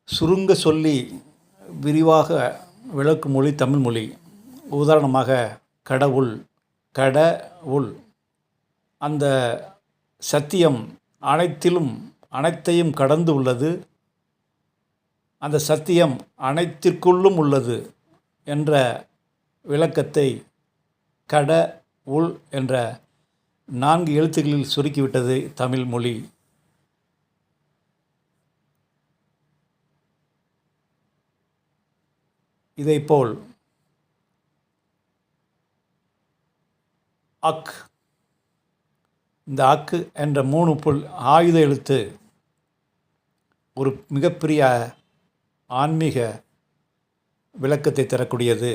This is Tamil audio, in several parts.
சுருங்க சொல்லி விரிவாக விளக்கும் மொழி தமிழ்மொழி. உதாரணமாக கடவுள். கடவுள் அந்த சத்தியம் அனைத்திலும் அனைத்தையும் கடந்து உள்ளது. அந்த சத்தியம் அனைத்திற்குள்ளும் உள்ளது என்ற விளக்கத்தை கடவுள் என்ற 4 எழுத்துக்களில் சுருக்கிவிட்டது தமிழ் மொழி. இதைப்போல் அக், இந்த அக்கு என்ற 3 ஆயுத எழுத்து ஒரு மிகப்பெரிய ஆன்மீக விளக்கத்தை தரக்கூடியது.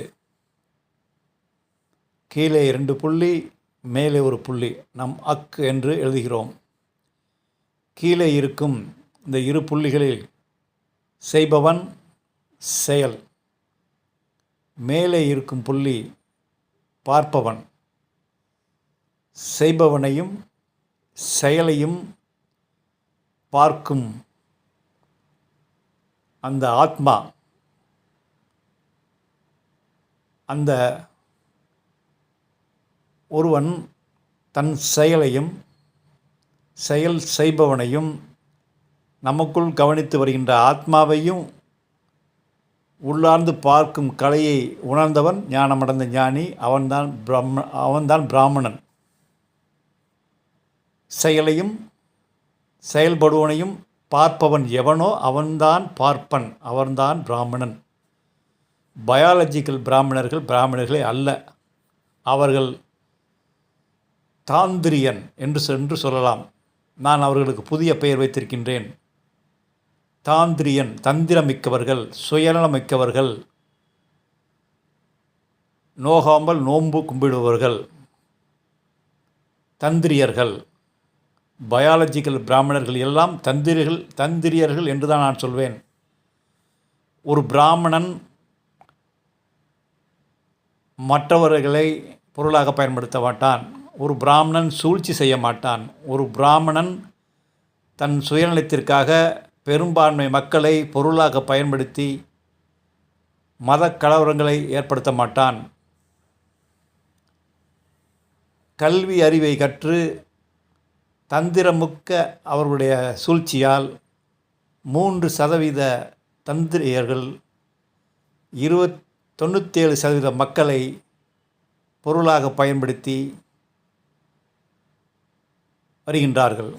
கீழே 2 புள்ளி, மேலே ஒரு புள்ளி, நாம் அக் என்று எழுதுகிறோம். கீழே இருக்கும் இந்த 2 புள்ளிகளில் செய்பவன் செயல், மேலே இருக்கும் புள்ளி பார்ப்பவன். செய்பவனையும் செயலையும் பார்க்கும் அந்த ஆத்மா, அந்த ஒருவன் தன் செயலையும் செயல் செய்பவனையும் நமக்குள் கவனித்து வருகின்ற ஆத்மாவையும் உள்ளார்ந்து பார்க்கும் கலையை உணர்ந்தவன் ஞானமடைந்த ஞானி. அவன்தான் பிராமணன். செயலையும் செயல்படுவனையும் பார்ப்பவன் எவனோ அவன்தான் பார்ப்பன், அவன்தான் பிராமணன். பயாலஜிக்கல் பிராமணர்களே அல்ல. அவர்கள் தாந்திரியன் என்று சொல்லலாம். நான் அவர்களுக்கு புதிய பெயர் வைத்திருக்கின்றேன். தாந்திரியன், தந்திரமிக்கவர்கள், சுயநலமிக்கவர்கள், நோகாமல் நோன்பு கும்பிடுபவர்கள், தந்திரியர்கள். பயாலஜிக்கல் பிராமணர்கள் எல்லாம் தந்திரியர்கள் என்று தான் நான் சொல்வேன். ஒரு பிராமணன் மற்றவர்களை பொருளாக பயன்படுத்த மாட்டான். ஒரு பிராமணன் சூழ்ச்சி செய்ய மாட்டான். ஒரு பிராமணன் தன் சுயநலத்திற்காக பெரும்பான்மை மக்களை பொருளாக பயன்படுத்தி மத கலவரங்களை ஏற்படுத்த மாட்டான். கல்வி அறிவை கற்று தந்திரமுக்க அவர்களுடைய சூழ்ச்சியால் 3% தந்திரியர்கள் 97% மக்களை பொருளாக பயன்படுத்தி வருகின்றார்கள்.